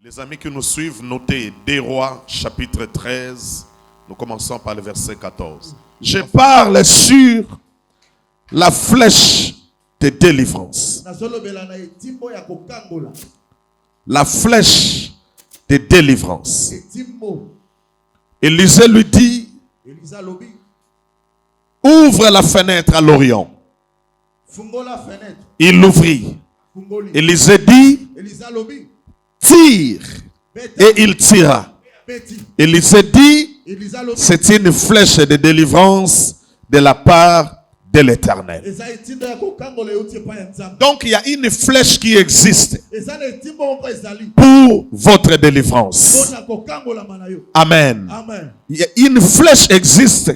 Les amis qui nous suivent, notez 2 Rois, chapitre 13. Nous commençons par le verset 14. Je parle sur la flèche de délivrance. La flèche de délivrance. Élisée lui dit, ouvre la fenêtre à l'Orient. Il l'ouvrit. Élisée dit, tire. Et il tira. Élisée dit, c'est une flèche de délivrance de la part de l'Éternel. Donc il y a une flèche qui existe pour votre délivrance. Amen. Il y a une flèche existe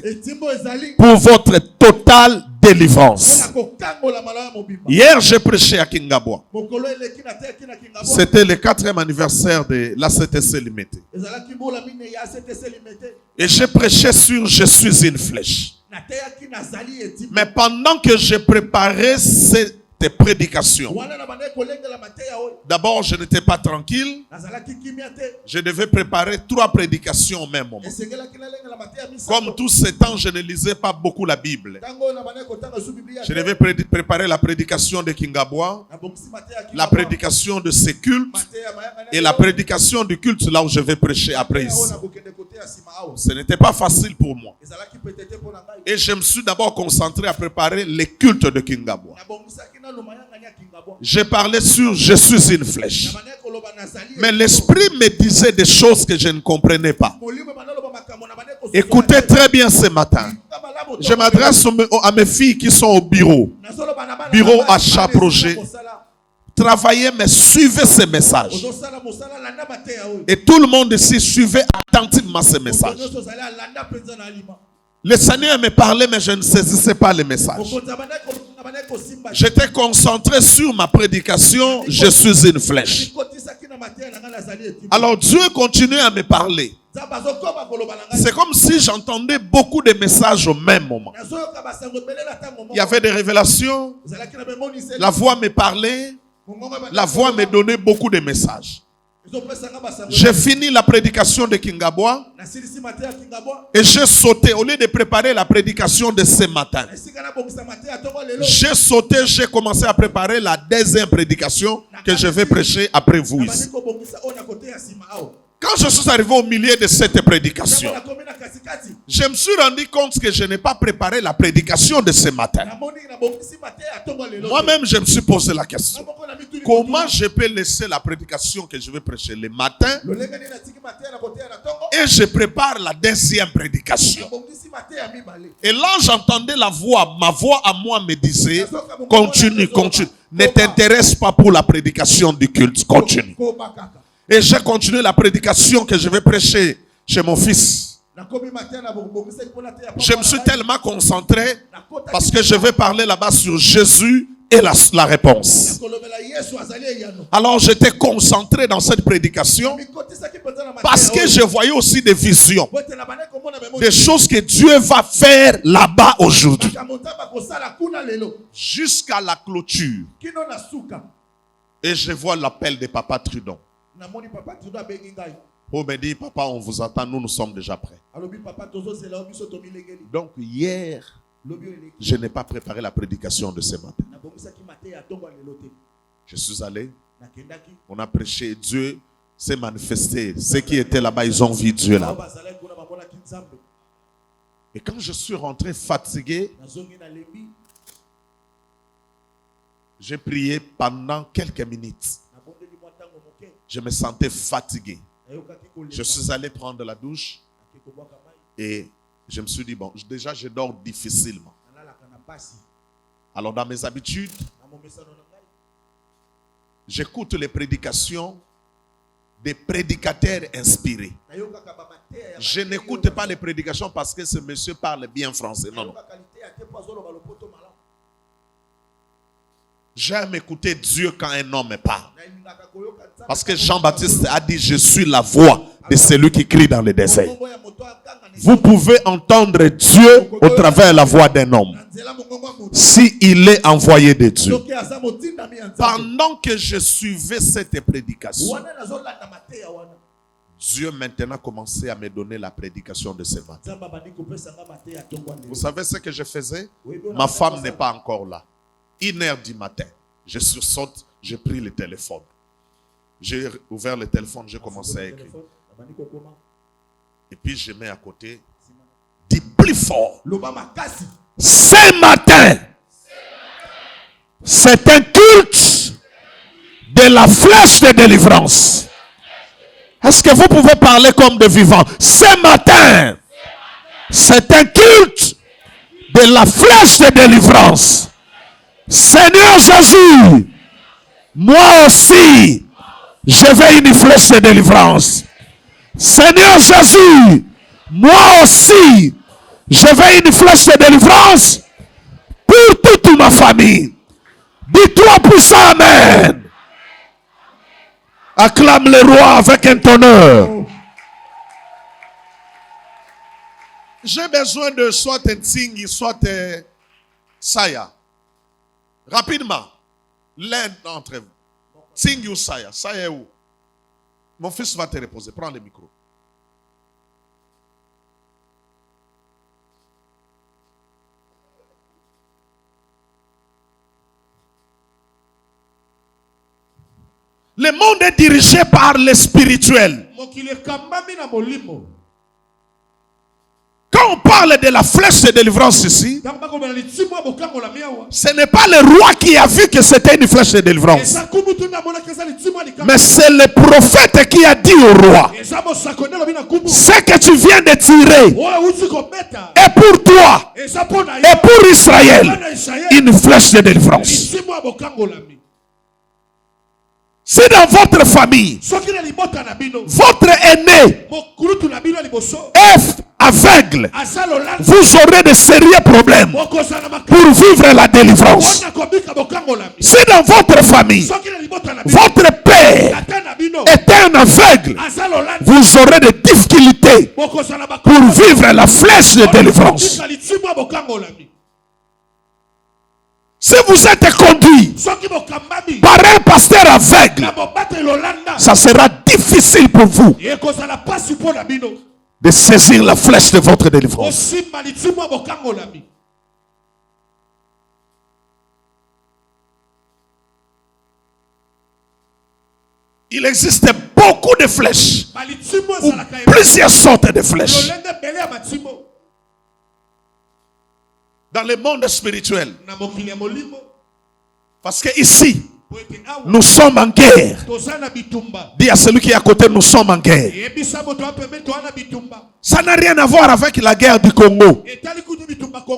pour votre totale délivrance. Hier, j'ai prêché à Kingabwa. C'était le 4e anniversaire de la CTC Limité. Et j'ai prêché sur je suis une flèche. Mais pendant que je préparais cette prédication, d'abord je n'étais pas tranquille. Je devais préparer 3 prédications au même moment. Comme tout ce temps, je ne lisais pas beaucoup la Bible. Je devais préparer la prédication de Kingabwa, la prédication de ces cultes et la prédication du culte là où je vais prêcher après ici. Ce n'était pas facile pour moi. Et je me suis d'abord concentré à préparer les cultes de Kingabwa. J'ai parlé sur je suis une flèche. Mais l'esprit me disait des choses que je ne comprenais pas. Écoutez très bien ce matin. Je m'adresse à mes filles qui sont au bureau. Bureau achat projet. Travaillez mais suivez ces messages. Et tout le monde ici suivait attentivement ces messages. Le Seigneur me parlait mais je ne saisissais pas les messages. J'étais concentré sur ma prédication, je suis une flèche. Alors Dieu continuait à me parler. C'est comme si j'entendais beaucoup de messages au même moment. Il y avait des révélations. La voix me parlait. La voix me donnait beaucoup de messages. J'ai fini la prédication de Kingabwa et j'ai sauté. Au lieu de préparer la prédication de ce matin, j'ai sauté, j'ai commencé à préparer la 2e prédication que je vais prêcher après vous ici. Quand je suis arrivé au milieu de cette prédication, je me suis rendu compte que je n'ai pas préparé la prédication de ce matin. Moi-même, je me suis posé la question. Comment je peux laisser la prédication que je vais prêcher le matin et je prépare la 2e prédication? Et là, j'entendais la voix. Ma voix à moi me disait, continue, continue. Ne t'intéresse pas pour la prédication du culte. Continue. Et j'ai continué la prédication que je vais prêcher chez mon fils. Je me suis tellement concentré parce que je vais parler là-bas sur Jésus et la réponse. Alors j'étais concentré dans cette prédication parce que je voyais aussi des visions. Des choses que Dieu va faire là-bas aujourd'hui. Jusqu'à la clôture. Et je vois l'appel de Papa Trudon. Pour me dire, papa, on vous attend, nous sommes déjà prêts. Donc hier, je n'ai pas préparé la prédication de ce matin. Je suis allé, on a prêché, Dieu s'est manifesté. Ceux qui étaient là-bas, ils ont vu Dieu là. Et quand je suis rentré fatigué, j'ai prié pendant quelques minutes. Je me sentais fatigué. Je suis allé prendre la douche et je me suis dit, bon, déjà je dors difficilement. Alors dans mes habitudes, j'écoute les prédications des prédicateurs inspirés. Je n'écoute pas les prédications parce que ce monsieur parle bien français. Non, non. J'aime écouter Dieu quand un homme parle. Parce que Jean-Baptiste a dit, je suis la voix de celui qui crie dans le désert. Vous pouvez entendre Dieu au travers de la voix d'un homme. S'il est envoyé de Dieu. Pendant que je suivais cette prédication, Dieu maintenant commençait à me donner la prédication de ce matin. Vous savez ce que je faisais? Ma femme n'est pas encore là. 1h du matin, je sursaute, j'ai pris le téléphone. J'ai ouvert le téléphone, j'ai commencé à écrire. Et puis je mets à côté, dis plus fort. Ce matin, c'est un culte de la flèche de délivrance. Est-ce que vous pouvez parler comme des vivants? Ce matin, c'est un culte de la flèche de délivrance. Seigneur Jésus, moi aussi, je veux une flèche de délivrance. Seigneur Jésus, moi aussi, je veux une flèche de délivrance pour toute ma famille. Dis-toi puissant Amen. Acclame le roi avec un tonnerre. J'ai besoin de soit un Tsingi, soit un Saya. Rapidement. L'un d'entre vous. Tsingi ou Saya. Saya est où? Mon fils va te reposer. Prends le micro. Le monde est dirigé par le spirituel. Quand on parle de la flèche de délivrance ici, ce n'est pas le roi qui a vu que c'était une flèche de délivrance. Mais c'est le prophète qui a dit au roi, ce que tu viens de tirer est pour toi et pour Israël une flèche de délivrance. Si dans votre famille, votre aîné est aveugle, vous aurez de sérieux problèmes pour vivre la délivrance. Si dans votre famille, votre père est un aveugle, vous aurez des difficultés pour vivre la flèche de délivrance. Si vous êtes conduit par un pasteur aveugle, ça sera difficile pour vous de saisir la flèche de votre délivrance. Il existe beaucoup de flèches, ou plusieurs sortes de flèches. Dans le monde spirituel. Parce que ici, nous sommes en guerre. Dis à celui qui est à côté, nous sommes en guerre. Ça n'a rien à voir avec la guerre du Congo.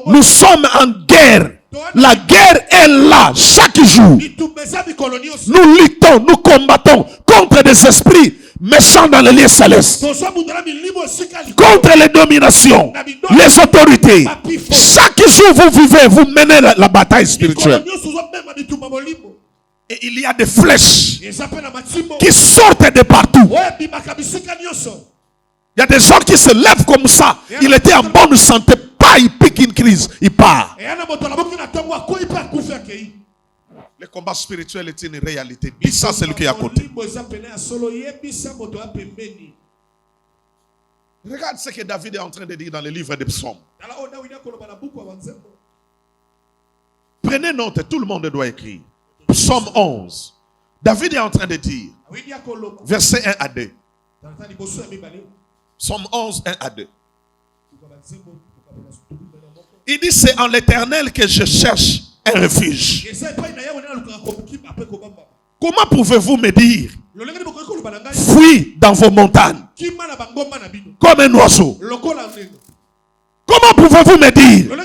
Nous sommes en guerre. La guerre est là chaque jour. Nous luttons, nous combattons contre des esprits méchants dans les lieux célestes, contre les dominations, les autorités. Chaque jour vous vivez, vous menez la bataille spirituelle. Et il y a des flèches qui sortent de partout. Il y a des gens qui se lèvent comme ça. Il était en bonne santé, pas il pique une crise, il part. Le combat spirituel est une réalité. Dis ça, c'est celui qui est à côté. Regarde ce que David est en train de dire dans le livre des psaumes. Prenez note, tout le monde doit écrire. Psaume 11. David est en train de dire, verset 1 à 2. Psaume 11, 1 à 2. Il dit, c'est en l'Éternel que je cherche un refuge. Comment pouvez-vous me dire, fuis dans vos montagnes comme un oiseau? Comment pouvez-vous me dire,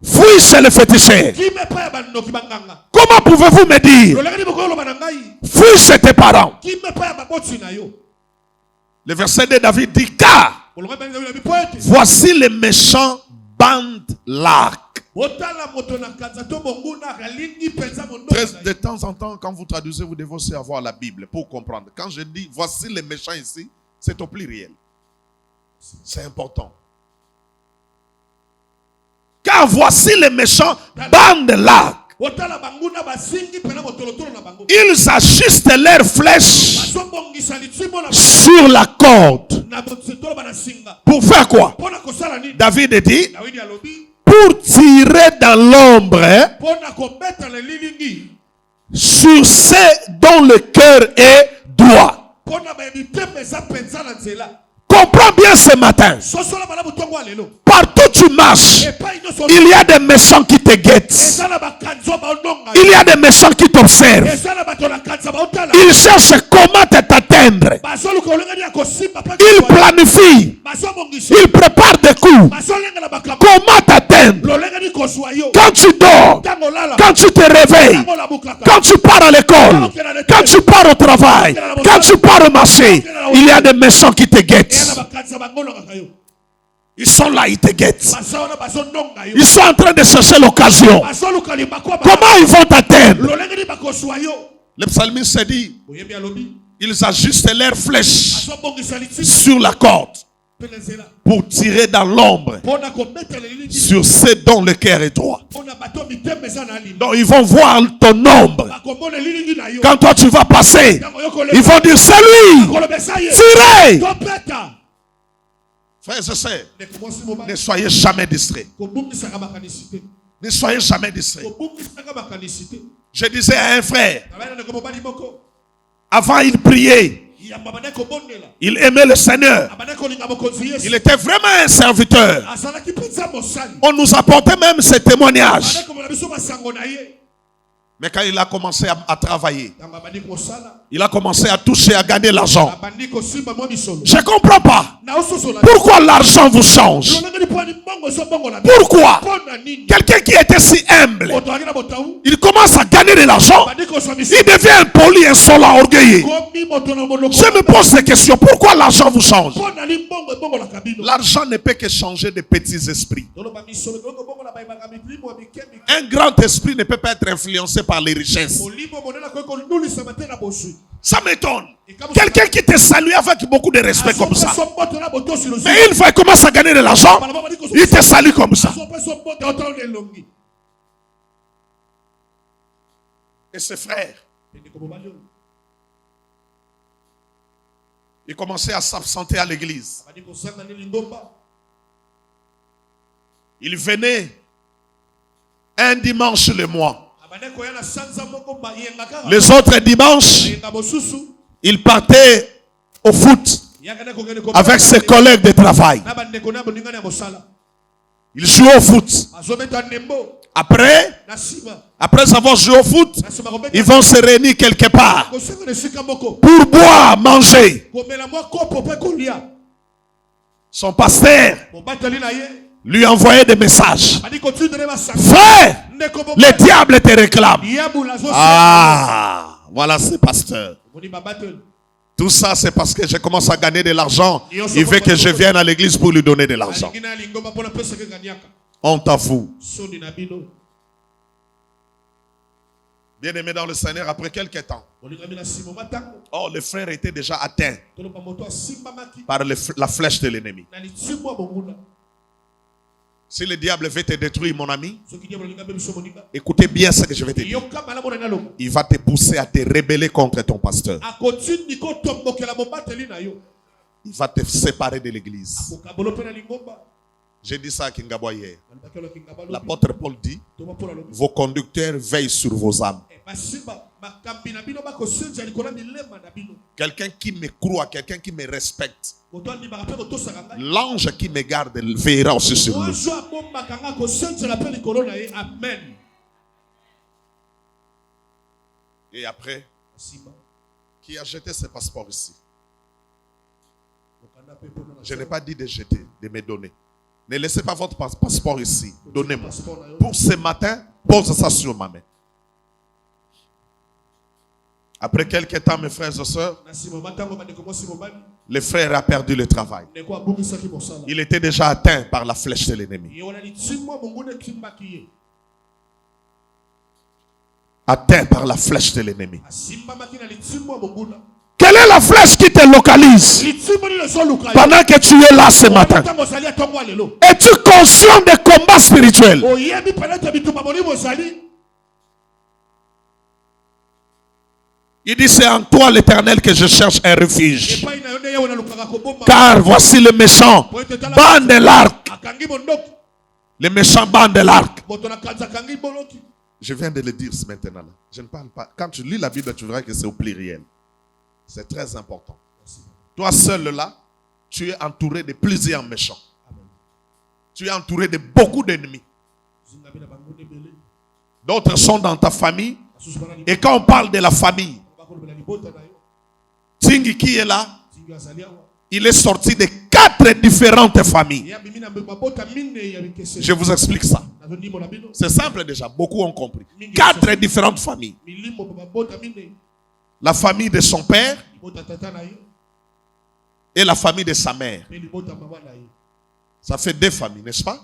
fuis chez le féticheur? Comment pouvez-vous me dire, fuis chez tes parents? Le verset de David dit, car voici les méchants bandent l'arc. De temps en temps, quand vous traduisez, vous devez aussi avoir la Bible pour comprendre. Quand je dis voici les méchants ici, c'est au pluriel. C'est important. Car voici les méchants bandent l'arc. Ils ajustent leurs flèches sur la corde. Pour faire quoi? David dit, pour tirer dans l'ombre sur ceux dont le cœur est droit. Comprends bien ce matin. Partout où tu marches, il y a des méchants qui te guettent. Il y a des méchants qui t'observent. Ils cherchent comment t'atteindre. Ils planifient. Ils préparent des coups. Comment t'atteindre? Quand tu dors, quand tu te réveilles, quand tu pars à l'école, quand tu pars au travail, quand tu pars au marché, il y a des méchants qui te guettent. Ils sont là, ils te guettent. Ils sont en train de chercher l'occasion. Comment ils vont t'atteindre? Le psalmiste dit, ils ajustent leurs flèches sur la corde pour tirer dans l'ombre sur ceux dont le cœur est droit. Donc ils vont voir ton ombre. Quand toi tu vas passer, ils vont dire, c'est lui, tirez. Frères et sœurs, ne soyez jamais distraits. Ne soyez jamais distraits. Je disais à un frère, avant il priait, il aimait le Seigneur. Il était vraiment un serviteur. On nous apportait même ses témoignages. Mais quand il a commencé à travailler, il a commencé à toucher, à gagner l'argent. Je ne comprends pas. Pourquoi l'argent vous change? Pourquoi? Quelqu'un qui était si humble, il commence à gagner de l'argent, il devient impoli, insolent, orgueilleux. Je me pose ces questions. Pourquoi l'argent vous change? L'argent ne peut que changer de petits esprits. Un grand esprit ne peut pas être influencé par les richesses. Ça m'étonne. Quelqu'un qui te salue avec beaucoup de respect comme ça. Mais une fois qu'il commence à gagner de l'argent, il te salue comme ça. Et ses frères, ils commençaient à s'absenter à l'église. Ils venaient un dimanche le mois. Les autres dimanches, il partait au foot avec ses collègues de travail. Il jouait au foot. Après avoir joué au foot, ils vont se réunir quelque part pour boire, manger. Son pasteur lui envoyait des messages. Frère, le diable te réclame. Ah, voilà ce pasteur. Tout ça, c'est parce que je commence à gagner de l'argent. Il veut que je vienne à l'église pour lui donner de l'argent. On t'en fout. Bien-aimé dans le Seigneur, après quelques temps, le frère était déjà atteint par la flèche de l'ennemi. Si le diable veut te détruire, mon ami, écoutez bien ce que je vais te dire. Il va te pousser à te rebeller contre ton pasteur. Il va te séparer de l'église. J'ai dit ça à Kingabwa hier. L'apôtre Paul dit, vos conducteurs veillent sur vos âmes. Quelqu'un qui me croit, quelqu'un qui me respecte, l'ange qui me garde veillera aussi sur lui. Et après, qui a jeté ses passeports ici? Je n'ai pas dit de jeter, de me donner. Ne laissez pas votre passeport ici. Donnez-moi. Pour ce matin, pose ça sur ma main. Après quelques temps, mes frères et sœurs, le frère a perdu le travail. Il était déjà atteint par la flèche de l'ennemi. Atteint par la flèche de l'ennemi. Quelle est la flèche qui te localise pendant que tu es là ce matin? Es-tu conscient des combats spirituels? Il dit, c'est en toi, l'Éternel, que je cherche un refuge. Car voici le méchant, bande l'arc. Les méchants bandent l'arc. Je viens de le dire ce maintenant. Je ne parle pas. Quand tu lis la Bible, tu verras que c'est au pluriel. C'est très important. Toi seul là, tu es entouré de plusieurs méchants. Tu es entouré de beaucoup d'ennemis. D'autres sont dans ta famille. Et quand on parle de la famille, Tingi qui est là, il est sorti de 4 différentes familles. Je vous explique ça. C'est simple déjà, beaucoup ont compris. 4 différentes familles. La famille de son père et la famille de sa mère. Ça fait 2 familles, n'est-ce pas?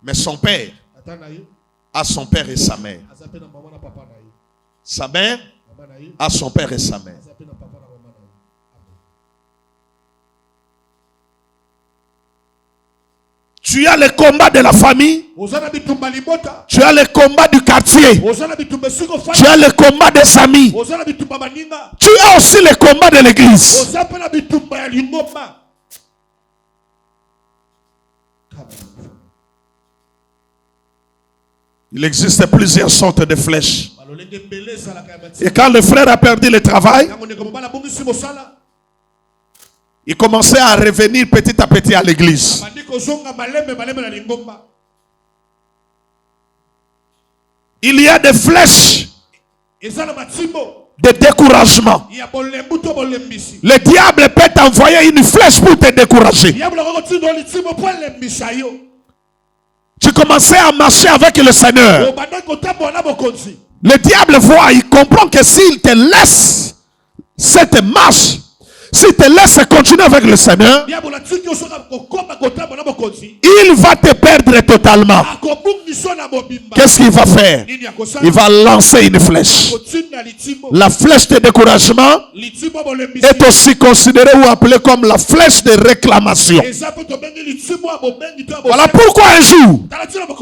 Mais son père a son père et sa mère. Sa mère a son père et sa mère. Tu as le combat de la famille. Tu as le combat du quartier. Tu as le combat des amis. Tu as aussi le combat de l'église. Il existe plusieurs sortes de flèches. Et quand le frère a perdu le travail, il commençait à revenir petit à petit à l'église. Il y a des flèches de découragement. Le diable peut t'envoyer une flèche pour te décourager. Tu commençais à marcher avec le Seigneur. Le diable voit, il comprend que s'il te laisse cette marche, s'il te laisse continuer avec le Seigneur, il va te perdre totalement. Qu'est-ce qu'il va faire? Il va lancer une flèche. La flèche de découragement est aussi considérée ou appelée comme la flèche de réclamation. Voilà pourquoi un jour,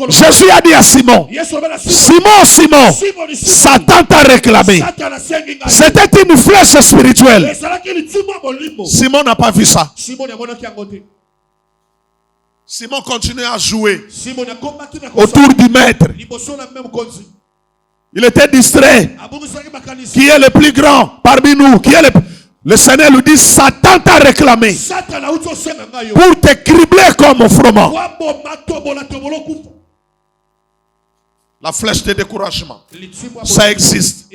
Jésus a dit à Simon, Simon, Satan t'a réclamé. C'était une flèche spirituelle. Simon n'a pas vu ça. Simon continue à jouer autour du maître. Il était distrait. Qui est le plus grand parmi nous? Le Seigneur lui dit, Satan t'a réclamé pour te cribler comme froment. La flèche de découragement, ça existe.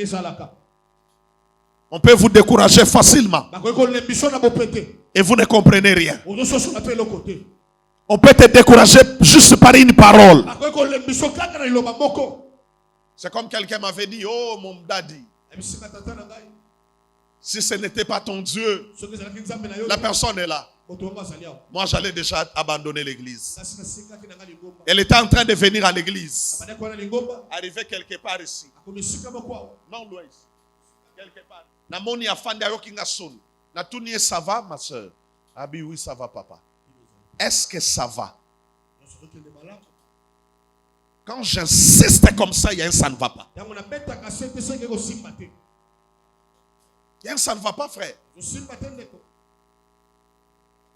On peut vous décourager facilement et vous ne comprenez rien. On peut te décourager juste par une parole. C'est comme quelqu'un m'avait dit, oh mon daddy, si ce n'était pas ton Dieu, la personne est là. Moi j'allais déjà abandonner l'église. Elle était en train de venir à l'église. Arriver quelque part ici. Non, loin ici. Quelque part. Namoni afandi ayokinga son. Natuni ça va ma soeur? Abi oui ça va papa. Est-ce que ça va? Quand j'insiste comme ça, il y a un ça ne va pas. Il y a un ça ne va pas, frère.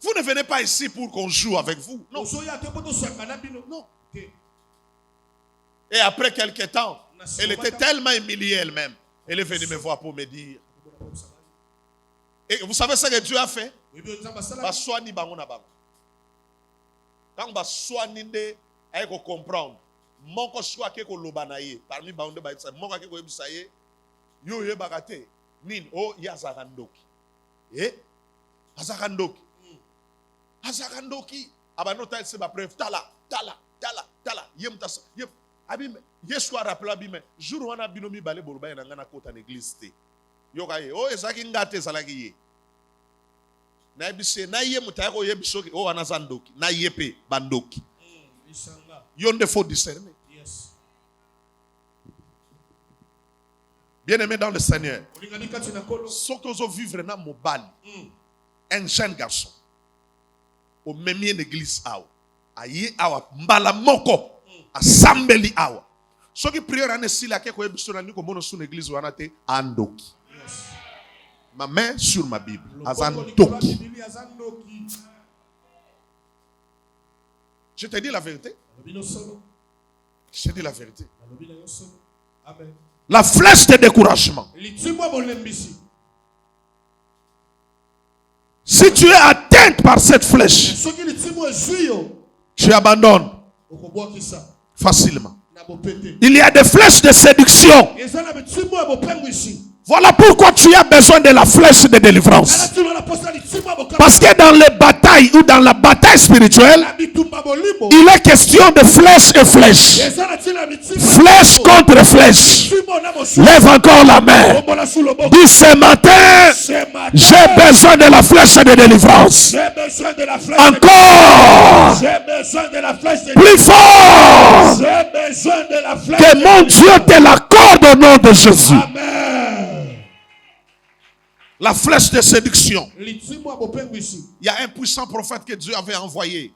Vous ne venez pas ici pour qu'on joue avec vous. Non. Non. Et après quelques temps, elle était tellement humiliée elle-même. Elle est venue me voir pour me dire. Et vous savez ce que Dieu a fait? Quand baswani nde ayeko comprendre moko choix ke ko lobanaye parmi baonde ba itsa moko ke ko ebisaye yo ye bakate nini o yazakandoki azakandoki abanota se ba preuve tala yemtasa yep abime yesu rappela abime jour wana binomi bale boloba na ngana kota na église te yo kaye o ezaki ngate salaki ye na ebise na ye mutako ye bisoki o wana zandoki na yepe bandoki yonde faut discerner. Yes. Bien-aimé dans le Seigneur, ce que vous vivre dans mobile, un jeune garçon au même église aye awa mbala moko asambeli awa. Ce qui prière en esila ke ko ebisona ni ko mono sun église wana te andoki. Ma main sur ma Bible. Azandoki. Je te dis la vérité. Je te dis la vérité. La flèche de découragement. Si tu es atteinte par cette flèche, tu abandonnes facilement. Il y a des flèches de séduction. Voilà pourquoi tu as besoin de la flèche de délivrance. Parce que dans les batailles ou dans la bataille spirituelle, il est question de flèche et flèche. Flèche contre flèche. Lève encore la main. Dis ce matin, j'ai besoin de la flèche de délivrance. Encore. Plus fort. Que mon Dieu te l'accorde au nom de Jésus. La flèche de séduction. Il y a un puissant prophète que Dieu avait envoyé.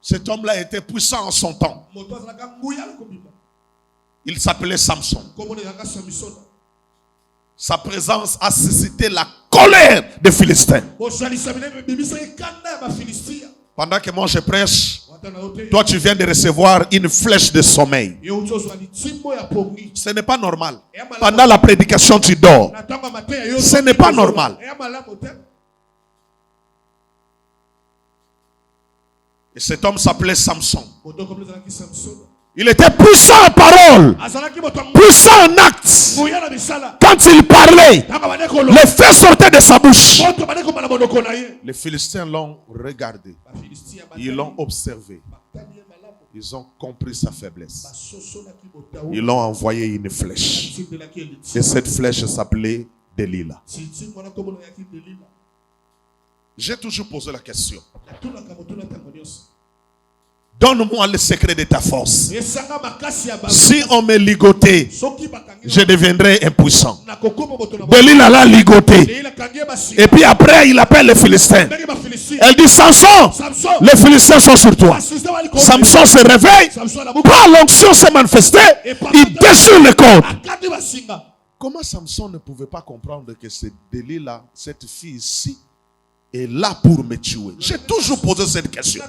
Cet homme-là était puissant en son temps. Il s'appelait Samson. Sa présence a suscité la colère des Philistins. Pendant que moi je prêche, toi tu viens de recevoir une flèche de sommeil. Ce n'est pas normal. Pendant la prédication tu dors. Ce n'est pas normal. Et cet homme s'appelait Samson. Il était puissant en parole, puissant en actes. Quand il parlait, les faits sortaient de sa bouche. Les Philistins l'ont regardé. Ils l'ont observé. Ils ont compris sa faiblesse. Ils l'ont envoyé une flèche. Et cette flèche s'appelait Delilah. J'ai toujours posé la question. Donne-moi le secret de ta force. Si on me ligotait, je deviendrais impuissant. Delilah l'a ligoté. Et puis après, il appelle les Philistins. Elle dit, Samson, les Philistins sont sur toi. Samson se réveille. Quand l'onction s'est manifestée, il déchire le corps. Comment Samson ne pouvait pas comprendre que c'est Delilah, cette fille-ci, est là pour me tuer? J'ai toujours posé cette question.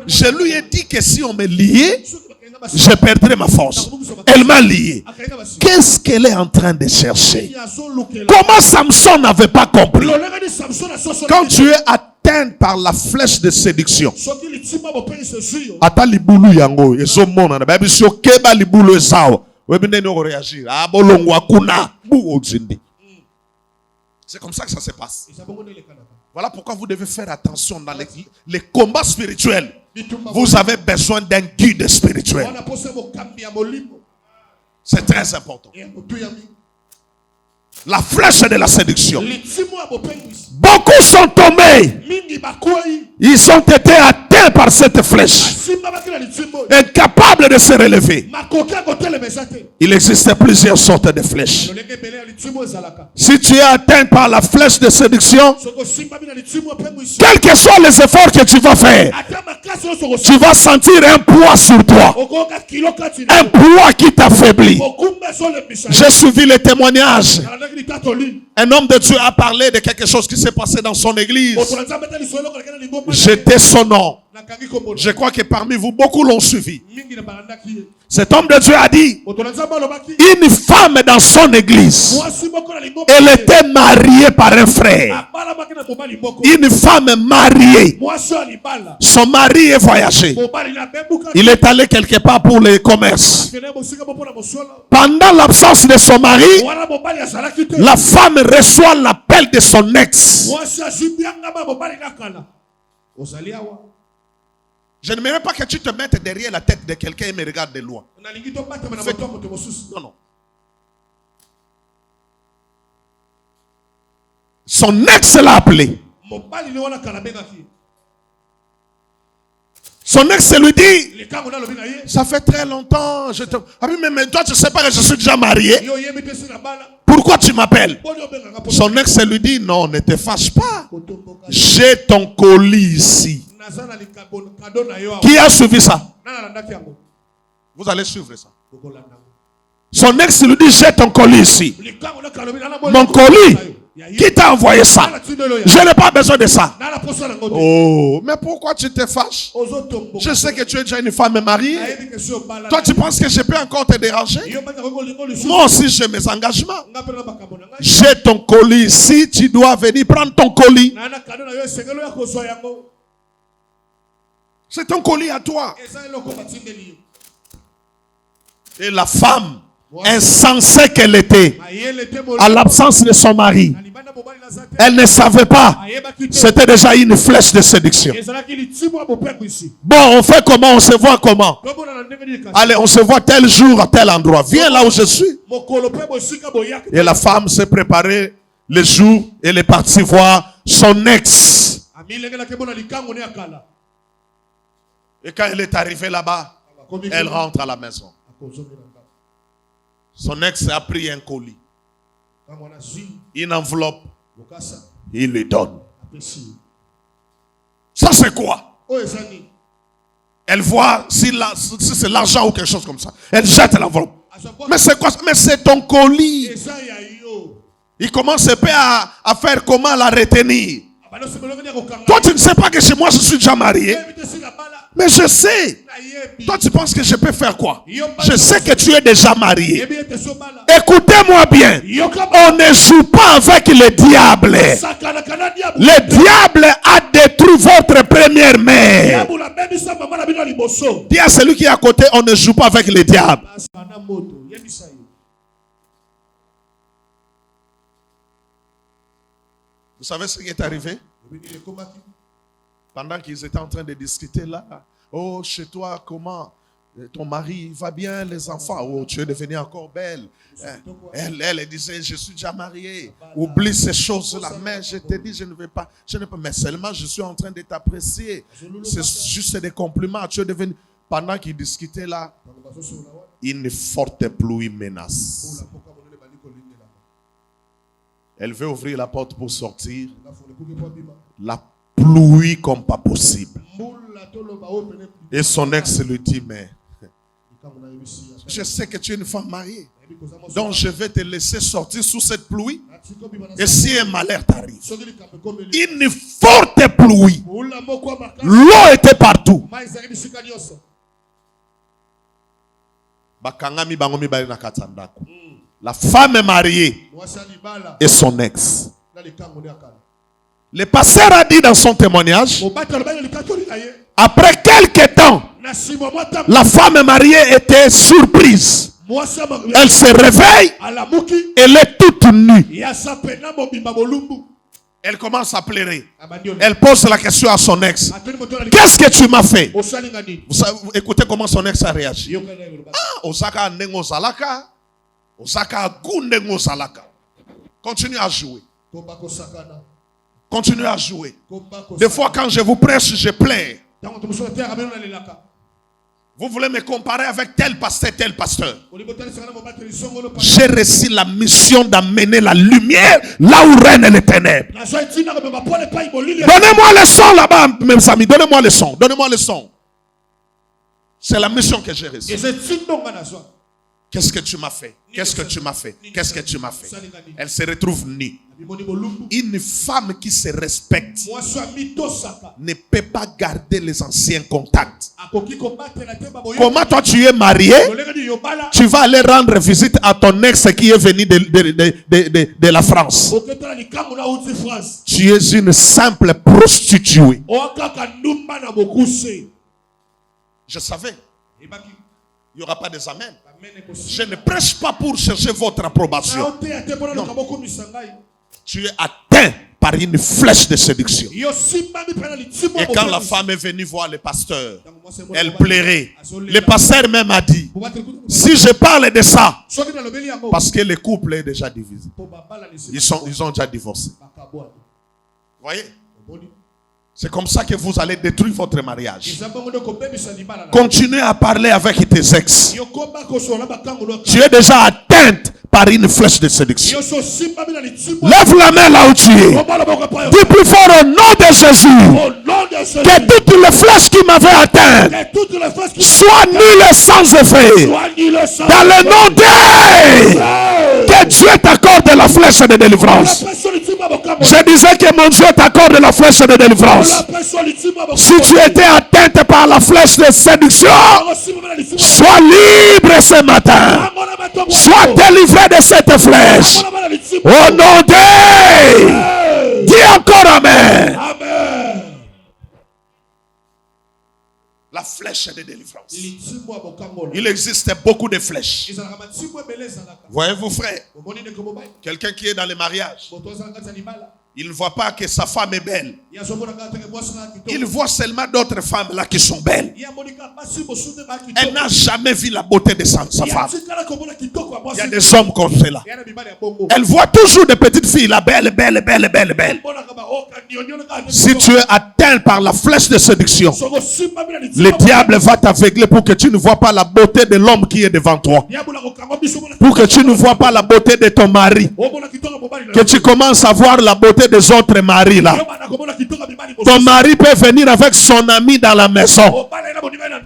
Je lui ai dit que si on me liait, je perdrais ma force. Elle m'a lié. Qu'est-ce qu'elle est en train de chercher? Comment Samson n'avait pas compris? Quand tu es atteint par la flèche de séduction, c'est comme ça que ça se passe. Voilà pourquoi vous devez faire attention dans les combats spirituels. Vous avez besoin d'un guide spirituel. C'est très important. La flèche de la séduction. Beaucoup sont tombés. Ils ont été atteints par cette flèche. Incapables de se relever. Il existe plusieurs sortes de flèches. Si tu es atteint par la flèche de séduction, quels que soient les efforts que tu vas faire, tu vas sentir un poids sur toi. Un poids qui t'affaiblit. J'ai suivi les témoignages. Un homme de Dieu a parlé de quelque chose qui s'est passé dans son église. J'étais son nom. Je crois que parmi vous, beaucoup l'ont suivi. Cet homme de Dieu a dit, une femme dans son église, elle était mariée par un frère. Une femme mariée. Son mari est voyagé. Il est allé quelque part pour le commerce. Pendant l'absence de son mari, la femme reçoit l'appel de son ex. Je ne m'aimerais pas que tu te mettes derrière la tête de quelqu'un et me regardes de loin. Non, non. Son ex l'a appelé. Son ex lui dit, ça fait très longtemps. Mais toi tu sais pas que je suis déjà marié. Pourquoi tu m'appelles? Son ex lui dit, non, ne te fâche pas. J'ai ton colis ici. Qui a suivi ça? Vous allez suivre ça. Son ex lui dit, j'ai ton colis ici. Mon colis? Qui t'a envoyé ça? Je n'ai pas besoin de ça. Oh, mais pourquoi tu te fâches? Je sais que tu es déjà une femme mariée. Toi, tu penses que je peux encore te déranger? Moi aussi, j'ai mes engagements. J'ai ton colis ici, tu dois venir prendre ton colis. C'est ton colis à toi. Et la femme, insensée qu'elle était, à l'absence de son mari, elle ne savait pas. C'était déjà une flèche de séduction. Bon, on fait comment? On se voit comment? Allez, on se voit tel jour à tel endroit. Viens là où je suis. Et la femme s'est préparée le jour et elle est partie voir son ex. Et quand elle est arrivée là-bas, elle rentre à la maison. Son ex a pris un colis, une enveloppe, il lui donne. Ça c'est quoi? Elle voit si c'est l'argent ou quelque chose comme ça. Elle jette l'enveloppe. Mais c'est quoi? Mais c'est ton colis. Il commence à faire comment la retenir. Toi tu ne sais pas que chez moi je suis déjà marié. Mais je sais. Toi, tu penses que je peux faire quoi? Je sais que tu es déjà marié. Écoutez-moi bien. On ne joue pas avec le diable. Le diable a détruit votre première mère. Dis à celui qui est à côté, on ne joue pas avec le diable. Vous savez ce qui est arrivé? Pendant qu'ils étaient en train de discuter là, oh, chez toi, comment? Ton mari va bien, les enfants? Oh, tu es devenue encore belle. Elle disait, je suis déjà mariée. Oublie ces choses-là. Mais je te dis, je ne veux pas. Mais seulement, je suis en train de t'apprécier. C'est juste des compliments. Tu es devenu. Pendant qu'ils discutaient là, une forte pluie menace. Elle veut ouvrir la porte pour sortir. La pluie comme pas possible. Et son ex lui dit, mais je sais que tu es une femme mariée. Donc je vais te laisser sortir sous cette pluie. Et si un malheur t'arrive, une forte pluie. L'eau était partout. La femme est mariée et son ex. Le pasteur a dit dans son témoignage, après quelques temps, la femme mariée était surprise. Elle se réveille, elle est toute nue. Elle commence à pleurer. Elle pose la question à son ex. Qu'est-ce que tu m'as fait? Vous savez, écoutez comment son ex a réagi. Osaka nengo salaka. Osaka gundengo salaka. Continue à jouer. Continuez à jouer. Des fois, quand je vous prêche, je pleure. Vous voulez me comparer avec tel pasteur, tel pasteur. J'ai reçu la mission d'amener la lumière là où règnent les ténèbres. Donnez-moi le son là-bas, mes amis. Donnez-moi le son. Donnez-moi le son. C'est la mission que j'ai reçue. Qu'est-ce que tu m'as fait? Qu'est-ce que tu m'as fait? Qu'est-ce que tu m'as fait? Elle se retrouve nue. Une femme qui se respecte ne peut pas garder les anciens contacts. Comment toi tu es marié? Tu vas aller rendre visite à ton ex qui est venu de la France. Tu es une simple prostituée. Je savais. Il n'y aura pas des amens. Je ne prêche pas pour chercher votre approbation. Non. Tu es atteint par une flèche de séduction. Et quand la femme est venue voir le pasteur, elle pleurait. Le pasteur même a dit, si je parle de ça, parce que le couple est déjà divisé. Ils ont déjà divorcé. Vous voyez? C'est comme ça que vous allez détruire votre mariage. Continuez à parler avec tes ex. Tu es déjà atteinte par une flèche de séduction. Lève la main là où tu es. Dis plus fort au nom de Jésus. Que toutes les flèches qui m'avaient atteint soient nulles sans effet. Dans le nom de que Dieu t'accorde la flèche de délivrance. Je disais que mon Dieu t'accorde la flèche de délivrance. Si tu étais atteinte par la flèche de séduction, sois libre ce matin. Sois délivré de cette flèche. Au nom de... Dis encore Amen. La flèche de délivrance. Il existe beaucoup de flèches. Voyez-vous, frère, quelqu'un qui est dans le mariage, il ne voit pas que sa femme est belle. Il voit seulement d'autres femmes là qui sont belles. Elle n'a jamais vu la beauté de sa femme. Il y a des hommes comme cela. Elle voit toujours des petites filles là, belles. Si tu es atteint par la flèche de séduction, le diable va t'aveugler pour que tu ne vois pas la beauté de l'homme qui est devant toi. Pour que tu ne vois pas la beauté de ton mari. Que tu commences à voir la beauté des autres maris là. Ton mari peut venir avec son ami dans la maison.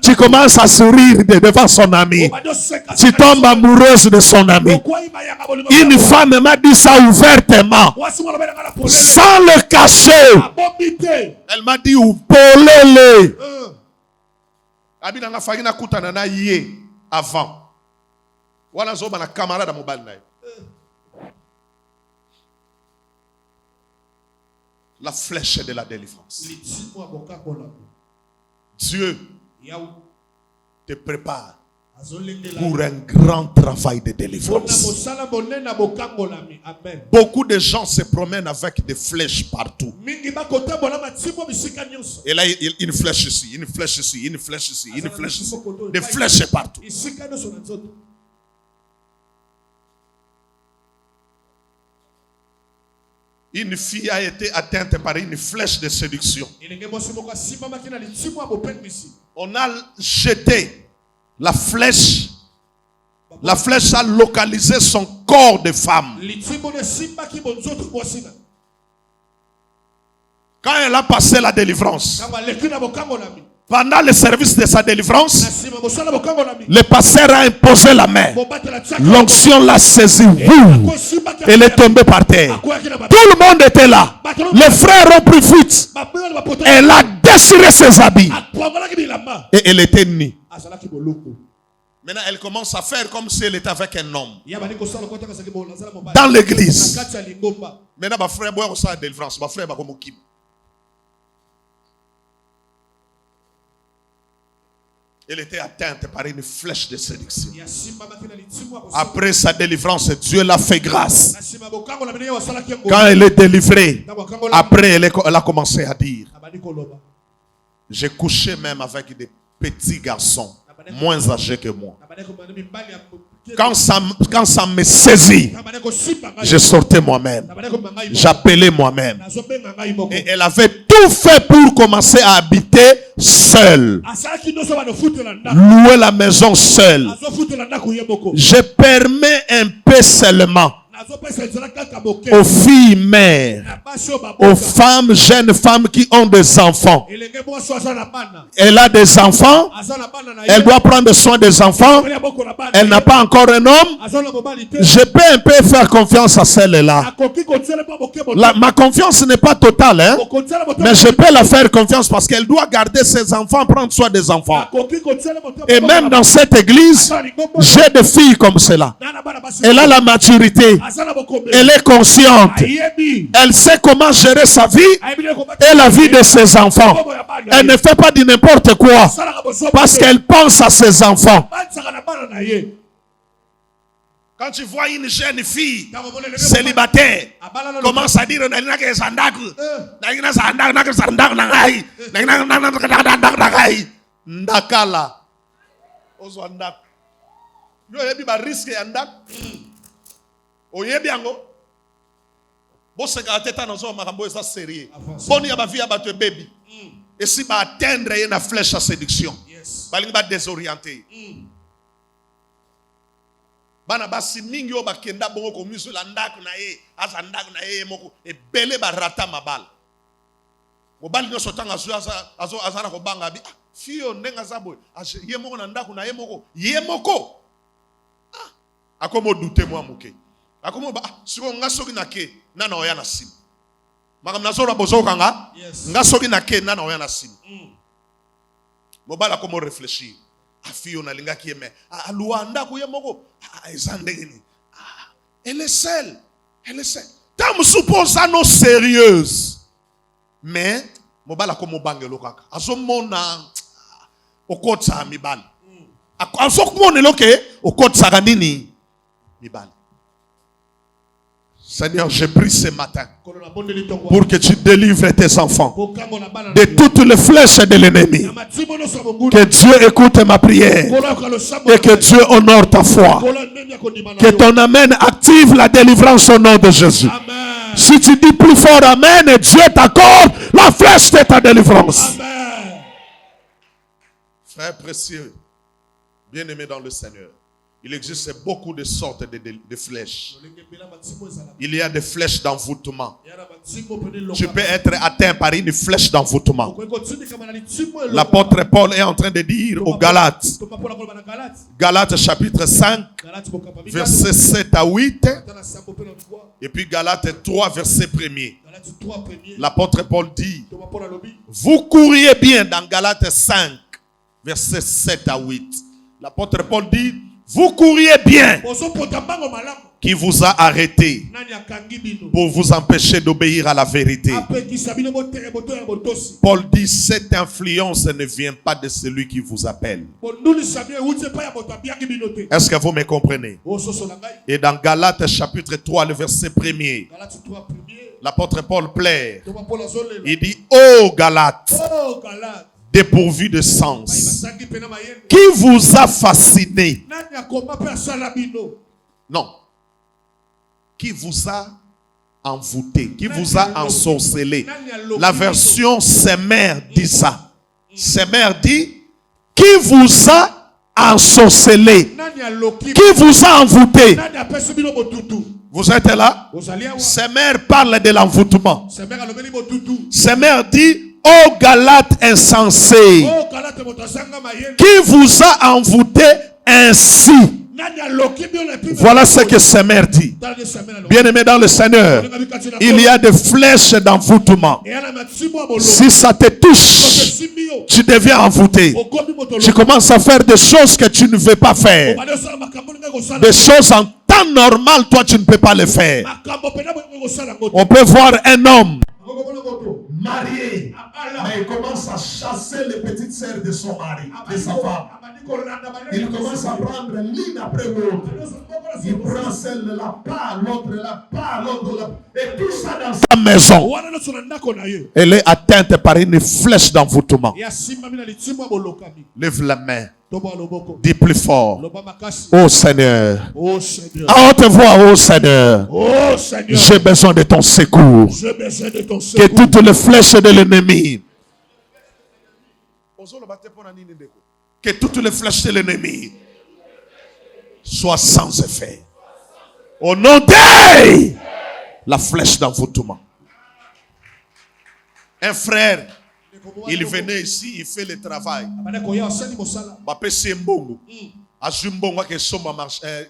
Tu commences à sourire devant son ami. Tu tombes amoureuse de son ami. Une femme m'a dit ça ouvertement, sans le cacher. Elle m'a dit polele. Avant. Voilà un camarade à mon bal. La flèche de la délivrance. Dieu te prépare pour un grand travail de délivrance. Beaucoup de gens se promènent avec des flèches partout. Et là, une flèche ici, une flèche ici, une flèche ici, une flèche ici. Des flèches partout. Une fille a été atteinte par une flèche de séduction. On a jeté la flèche. La flèche a localisé son corps de femme. Quand elle a passé la délivrance, pendant le service de sa délivrance, le pasteur a imposé la main. L'onction l'a saisi. Elle est tombée par terre. Tout le monde était là. Les frères ont pris fuite. Elle a déchiré ses habits. Et elle était nue. Maintenant, elle commence à faire comme si elle était avec un homme. Dans l'église. Maintenant, ma frère, moi, on sent la délivrance. Ma frère, comme Kim. Elle était atteinte par une flèche de séduction. Après sa délivrance, Dieu l'a fait grâce. Quand elle est délivrée, après elle a commencé à dire, j'ai couché même avec des petits garçons moins âgés que moi. Quand ça me saisit, je sortais moi-même. J'appelais moi-même. Et elle avait tout fait pour commencer à habiter seule. Louer la maison seule. Je permets un peu seulement aux filles mères, aux femmes, jeunes femmes qui ont des enfants. Elle a des enfants, elle doit prendre soin des enfants, elle n'a pas encore un homme. Je peux un peu faire confiance à celle-là. Ma confiance n'est pas totale, hein? Mais je peux la faire confiance parce qu'elle doit garder ses enfants, prendre soin des enfants. Et même dans cette église, j'ai des filles comme cela. Elle a la maturité. Elle est consciente. Elle sait comment gérer sa vie et la vie de ses enfants. Elle ne fait pas de n'importe quoi parce qu'elle pense à ses enfants. Quand tu vois une jeune fille célibataire commence à dire ndakala ozo ndak yo yebi ba risque ya ndak oyebi yango boseka teta nazo makambo eza sérieux boni ya ba vie ya bato baby et si ba atteindre une flèche à séduction balingi ba désorienter bana basi mingi o bakenda bongo ko misula ndako na ye aza ndako na ye moko ebele barata mabala mobali no sotanga azana ko banga bi fio ndenga zabo ye moko na ndako na ye moko akomo douter moi moke akomo ba siko ngasoki na ke nana oya na sim makam na zora bozo kanga ngasoki na ke nana oya na sim mobali akomo réfléchir afio na linga ki me aluanda ko ye moko ezandeni elle est seule tam suppose no sérieuse mais mobali akomo bangelo kaka azomona okotsa mibali azokmona loke okotsa kanini mibali. Seigneur, je prie ce matin pour que tu délivres tes enfants de toutes les flèches de l'ennemi. Que Dieu écoute ma prière et que Dieu honore ta foi. Que ton amen active la délivrance au nom de Jésus. Amen. Si tu dis plus fort amen, Dieu t'accorde la flèche de ta délivrance. Amen. Frère précieux, bien-aimé dans le Seigneur, il existe beaucoup de sortes de flèches. Il y a des flèches d'envoûtement. Tu peux être atteint par une flèche d'envoûtement. L'apôtre Paul est en train de dire aux Galates, Galates chapitre 5, versets 7 à 8, et puis Galates 3, verset 1er. L'apôtre Paul dit, vous couriez bien dans Galates 5, versets 7 à 8. L'apôtre Paul dit, vous couriez bien. Qui vous a arrêté pour vous empêcher d'obéir à la vérité. Paul dit, cette influence ne vient pas de celui qui vous appelle. Est-ce que vous me comprenez? Et dans Galates chapitre 3, le verset 1er, l'apôtre Paul plaît. Il dit, ô Galates, dépourvu de sens, qui vous a fasciné? Non. Qui vous a envoûté, qui vous a ensorcelé. La version Semer dit ça. Semer dit, qui vous a ensorcelé, qui vous a envoûté. Vous êtes là? Semer parle de l'envoûtement. Semer dit, ô Galates insensés, qui vous a envoûté ainsi? Voilà ce que Semer dit. Bien-aimé dans le Seigneur, il y a des flèches d'envoûtement. Si ça te touche, tu deviens envoûté. Tu commences à faire des choses que tu ne veux pas faire. Des choses en temps normal, toi tu ne peux pas les faire. On peut voir un homme marié, mais il commence à chasser les petites sœurs de son mari, de sa femme. Il commence à prendre l'une après l'autre. Il prend celle-là, pas l'autre, là, pas l'autre, et tout ça dans sa maison. Elle est atteinte par une flèche d'envoûtement. Lève la main. Dis plus fort. Oh Seigneur. À haute voix, oh Seigneur. J'ai besoin de ton secours. Que toutes les flèches de l'ennemi, que toutes les flèches de l'ennemi soient sans effet. Au nom de la flèche d'envoûtement. Un frère, il venait ici, il fait le travail.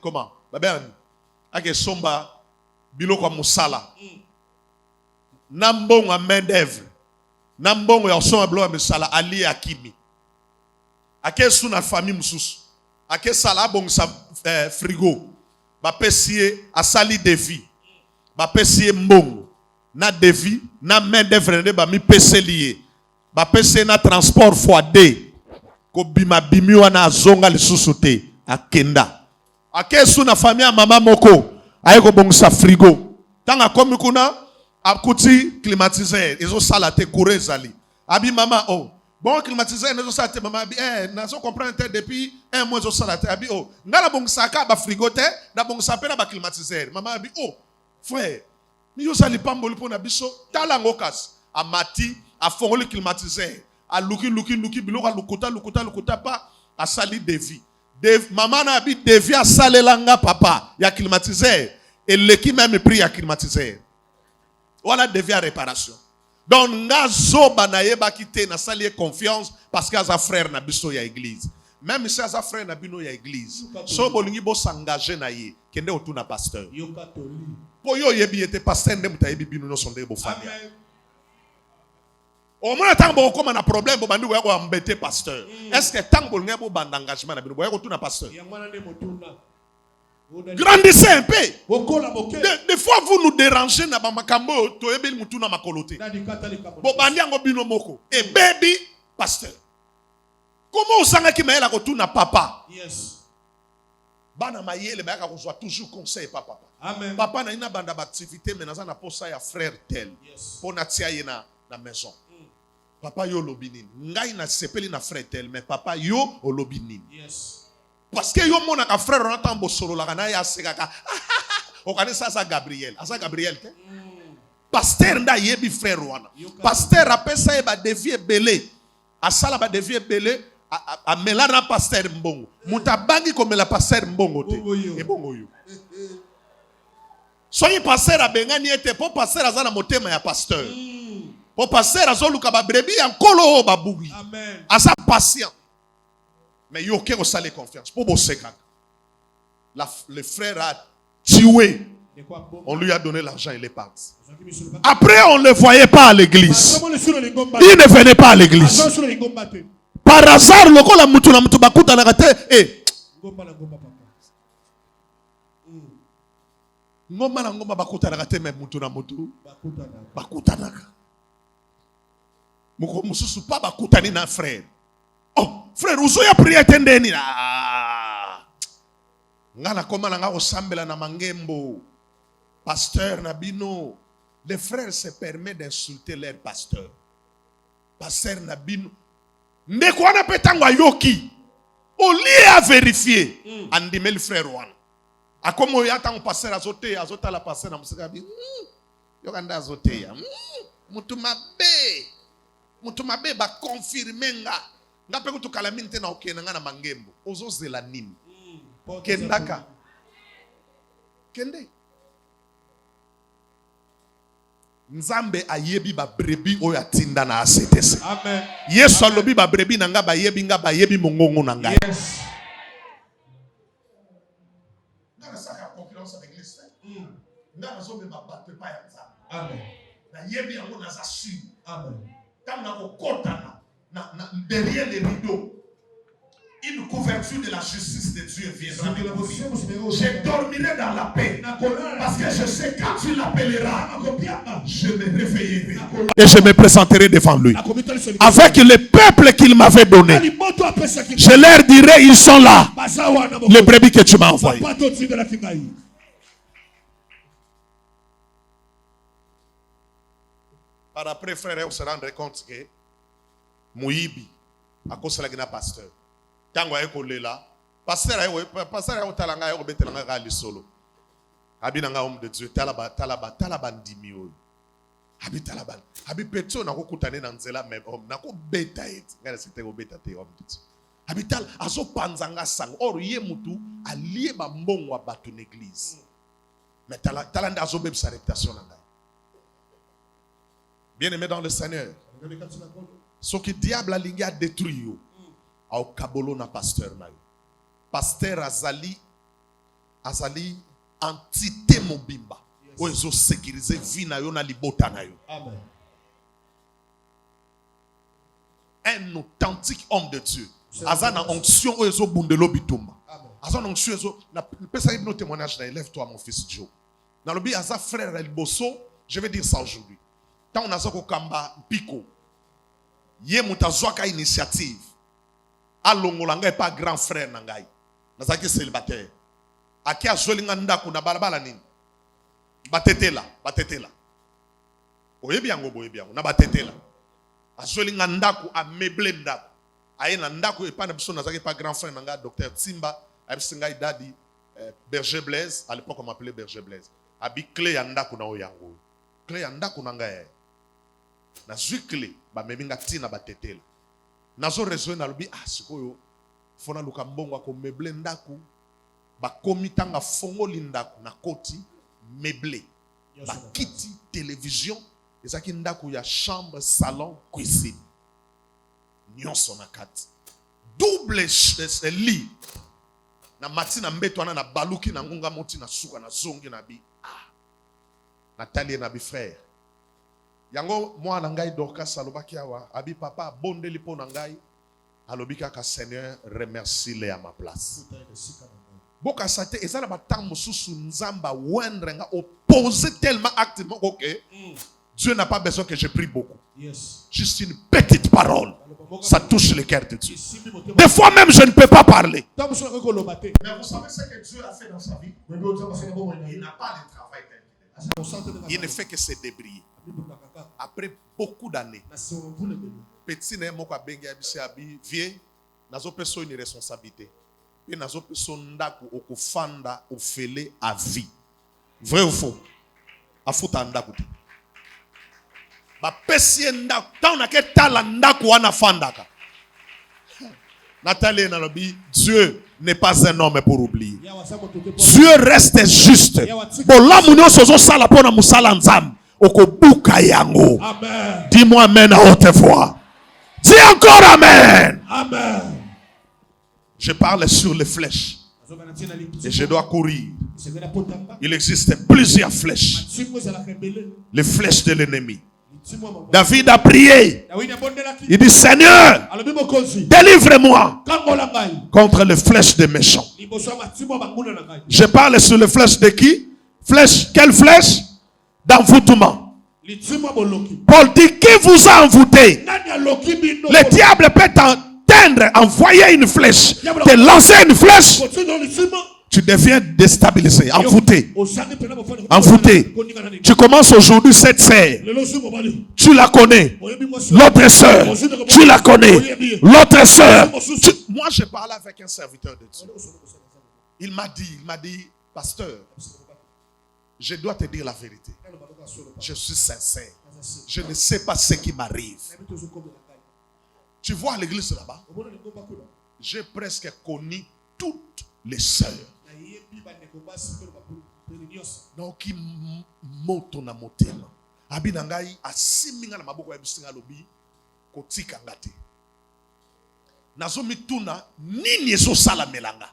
Comment? Biloko musala. Nambongo main d'œuvre. Nambongo ya soma blo musala ali akimi. Ake suna famille mususu. Ake sala bon sa frigo. Ba pesie asali devi. Ba pesie mbongo. Na devi, na main d'œuvre ne ba mi pese lié. Ba pese na transport x2. Ko bima bimi wana zonga lisusu te akenda. Ake suna famille ya mama moko. Ayeko bon sa frigo. Tanga komi kuna akuti climatiseur. Ezo sala te kure zali. Abi mama oh. Bon climatiseur nezo sala te mama abi nazo comprendre depuis un mois ezo sala te abi oh. Ngala bon saka ba frigo te na bon sa pe na ba climatiseur. Mama abi oh. Frère, ni yo sali pamboli po na biso tala ngokas. Amati a fongoli climatiseur. A luki biloko lukuta pa a sali devi. maman a bi devia salelanga papa ya climatiseur et l'équipe même pris ya climatiseur. Voilà devia réparation. Donc nga zoba na yeba kite na salier confiance parce que as frère na biso ya église. Même si as frère na bino ya église, so bolingi bo s'engager na ye, kende otuna pasteur. Po yo yebi ete pasteur ndem ta yebi bino no sonde bo famille. Au moins tant bo comme na problème bo bandi ko embêter pasteur. Est-ce que tant bo lingi bo band engagement na bino bo yako tuna pasteur? Grandissez un peu. Des fois vous nous dérangez na bamakambo to yebi mutuna makolote. Bo bandi ngo bino moko. Et baby pasteur. Comment osanga ki maela ko tuna papa? Yes. Bana mayele ba ka ko toujours conseil papa. Amen. Papa na ina banda ba activité mais naza na posa ya frère tel. Yes. Po na tia ye na maison. Papa yo lobinini. Ngai na sepeli na frère tel mais papa yo o lobinini. Yes. Parce que yo mona ka frère on attend bo solo la kana ya sekaka. O kana ça Gabriel. Asa Gabriel ke? Pasteur nda yebi frère wana. Pasteur apesa e ba devie belé. Asala ba devie belé. A melana pasteur mbongo. Mutabangi comme la pasteur mbongo te. E bongo yo. Soyez pasteur a bengani ete po pasteur azana motema ya pasteur. Po pasteur azoluka ba brebi ankolo ba bugi. Amen. Asa patient. Mais yo ke osale confiance. Pour boseka. Le frère a tué. On lui a donné l'argent, il est parti. Après, on ne le voyait pas à l'église. Il ne venait pas à l'église. Par hasard, le ko la mutu na mutu bakuta na kate eh ngoma na ngoma bakuta na kate me mutu na mutu bakuta na muko mususu pa bakuta ni na frère. Oh frère uzo ya prière tendeni ngana koma na nga osambela na mangembo pasteur na bino. Les frères se permettent d'insulter leur pasteur. Pasteur na bino ndeko wana petangwa yoki au lieu à vérifier andimel frère wana akomo yata on passer azota la passer na musika bi yokanda azote ya mutu mabe ba confirmer nga pe kutukala minte na okena nga na mangembo ozozela nini kendaka kende Nzambe ayebi ba brebi oyo atinda na asetese. Amen. Yesu alobi ba brebi na nga ba yebi mongongo na nga. Yes. Ngana saka concurrence avec l'église. Ngana zo me ba batte pa ya Nzambe. Amen. Na yebi yango na za su. Amen. Quand na kokota na derrière les rideaux. Une couverture de la justice de Dieu viendra. Je dormirai dans la paix. Parce que je sais quand tu l'appelleras, je me réveillerai. Et je me présenterai devant lui. Avec le peuple qu'il m'avait donné. Je leur dirai, ils sont là. Les brebis que tu m'as envoyés. Par après, frère, on se rendre compte que Moïbi, à cause de la pasteur. Tango ayeko lela pasteur ayo talanga ayo betelanga ga lisolo abinanga homme de Dieu talaba ndimi oyo abi talaba abi petso na kokutane na nzela même homme na ko beta et ngala c'était ko beta te homme de Dieu abi tal azo panzanga sang or ye mutu alie ba mbongo wa batu l'église mais talanda azo beb sa réputation na ngai. Bien aimé dans le Seigneur, ce que diable a lingi a détruit yo au kabolo na pasteur na yo. Pasteur azali entité mobimba. Ozo sécuriser vie na yo na libota na yo. Amen. Un authentique homme de Dieu. Azana onction ozo bundelo bitumba. Azana onction ozo na pesa ibno témoignage na élève-toi mon fils Joe. Dans le bi aza frère El Bosso, je vais dire ça aujourd'hui. Tant on a zoko kamba piko. Ye mutazwaka initiative. Alongolanga est pas grand frère nangai. Nazaki célibataire. Aki azolinga ndaku na balabala nini? Batetela. Oyebiango boyebiango na batetela. Azolinga ndaku a meubler ndaku. Aye na ndaku et pas na biso nazaki pas grand frère nanga docteur Timba, abisinga dadi Berger Blaise, à l'époque on m'appelait Berger Blaise. Abi clé ya ndaku na oyango. Clé ya ndaku nanga ya. Na zui clé ba meminga tina batetela. Nazo rezo na lobi sikoyo Fona luka mbongo ko meble ndaku. Ba komitanga fongo lindaku na koti meble. Ba kiti télévision. Ezaki ndaku ya chambre, salon, cuisine. Nyonso na kati. Double lit. Na mati na mbeto na baluki na ngunga moti na suka na zongi na bi. Nathalie na bi frère. Yango moi na ngai Dorcas alobaki awa abi papa bondeli po na ngai alobika ka Seigneur remercie-le à ma place. Boka sate ezala batang mususu nzamba wendre nga opposé tellement activement OK. Dieu n'a pas besoin que je prie beaucoup. Yes. Juste une petite parole. Ça touche le cœur de Dieu. Des fois même, je ne peux pas parler. Mais vous savez ce que Dieu a fait dans sa vie? Il n'a pas de travail tel. Il ne fait que se débrouiller. Après beaucoup d'années, petit n'est pas vieux, nazo peso une responsabilité. Et nazo peso ndaku okufanda ofele à vie. Vrai ou faux? Afuta ndaku. Ba pesi ndaku tant que tala ndaku wana fandaka. Nathalie nalobi, Dieu n'est pas un homme pour oublier. Dieu reste juste. Bon là munyo sozo sala pona musala nzam okobuka yango. Amen. Dis-moi amen à haute voix. Dis encore amen. Amen. Je parle sur les flèches. Et je dois courir. Il existe plusieurs flèches. Les flèches de l'ennemi. David a prié. Il dit Seigneur, délivre-moi contre les flèches des méchants. Je parle sur les flèches de qui? Flèche, quelle flèche? D'envoûtement. Paul dit qui vous a envoûté? Le diable peut t'atteindre, envoyer une flèche, te lancer une flèche. Tu deviens déstabilisé, envoûté. Envoûté. Tu commences aujourd'hui cette sœur. Tu la connais. L'autre sœur. Tu la connais. L'autre sœur. Moi, je parlais avec un serviteur de Dieu. Il m'a dit, pasteur, je dois te dire la vérité. Je suis sincère. Je ne sais pas ce qui m'arrive. Tu vois l'église là-bas? J'ai presque connu toutes les sœurs. Donc qui moto na motema abina ngai asiminga na maboko ya bisinga lobi kotika ngate nazo mituna nini ezo sala melanga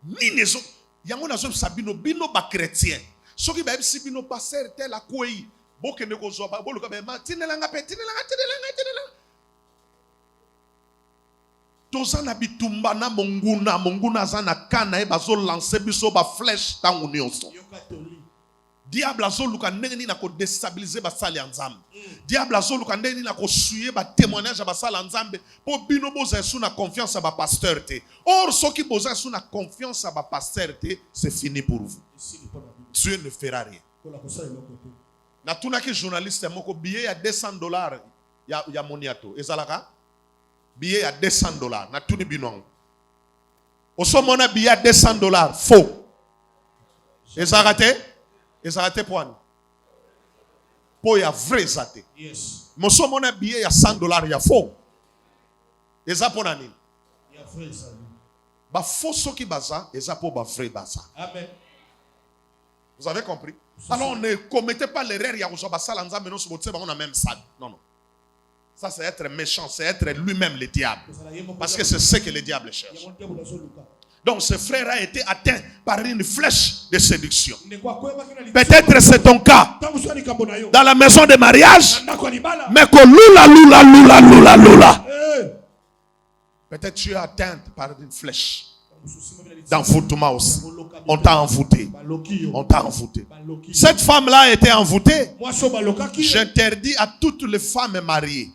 nini ezo yango nazo sabino bino ba chrétien soki ba bisi bino passer tel akoyi bokende kozwa ba boluka ba matinelanga petinelanga Tozana bitumba na monguna zana kana e bazo lancer biso ba flèche tangu nyonso. Diable azo luka ndenge na ko déstabiliser ba sali nzambe. Diable azo luka ndenge na ko suyer ba témoignage ba sali nzambe po bino boza sous na confiance à ba pasteur te. Or soki boza sous na confiance à ba pasteur te, c'est fini pour vous. Dieu ne fera rien. Na tuna ki journaliste moko billet ya $200 ya moniato. Ezalaka billet à $200. Na tuni binong. Osomona billet à $200 faux. Ezarate poani. Po ya vrai zate. Yes. Mosomona billet à $100 ya faux. Ezapona nini? Ya vrai ça. Ba faux soki baza, ezapo ba vrai baza. Amen. Vous avez compris? Alors ne commettez pas l'erreur ya kozoba sala nzambe no sobotse ba on a même ça. Non. Ça, c'est être méchant, c'est être lui-même le diable. Parce que c'est ce que le diable cherche. Donc, ce frère a été atteint par une flèche de séduction. Peut-être c'est ton cas. Dans la maison de mariage. Mais que lula. Peut-être tu es atteint par une flèche d'envoûtement aussi. On t'a envoûté. Cette femme-là a été envoûtée. J'interdis à toutes les femmes mariées.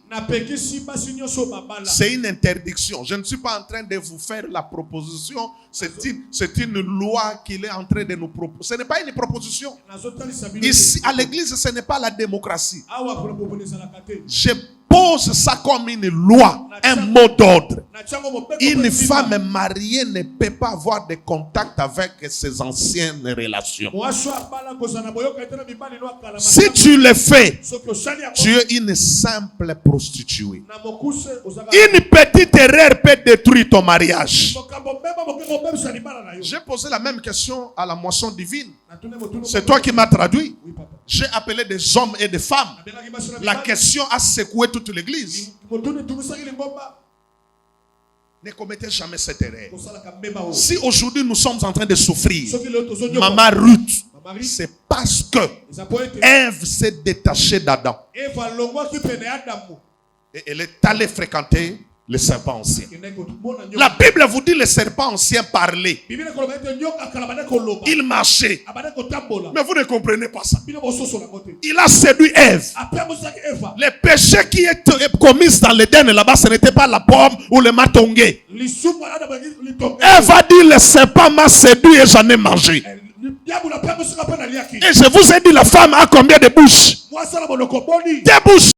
C'est une interdiction. Je ne suis pas en train de vous faire la proposition. C'est une loi qu'il est en train de nous proposer. Ce n'est pas une proposition. Ici, à l'église, ce n'est pas la démocratie. Je pose ça comme une loi, un mot d'ordre. Une femme mariée ne peut pas avoir de contact avec ses anciennes relations. Si tu le fais, tu es une simple prostituée. Une petite erreur peut détruire ton mariage. J'ai posé la même question à la moisson divine. C'est toi qui m'as traduit. J'ai appelé des hommes et des femmes. La question a secoué toute l'église. Ne commettez jamais cette erreur. Si aujourd'hui nous sommes en train de souffrir, Maman Ruth, c'est parce que Ève s'est détachée d'Adam. Et elle est allée fréquenter le serpent ancien. La Bible vous dit le serpent ancien parlait. Il marchait. Mais vous ne comprenez pas ça. Il a séduit Ève. Le péché qui est commis dans l'Éden là-bas, ce n'était pas la pomme ou le matongué. Ève a dit le serpent m'a séduit et j'en ai mangé. Et je vous ai dit, la femme a combien de bouches? 2 bouches.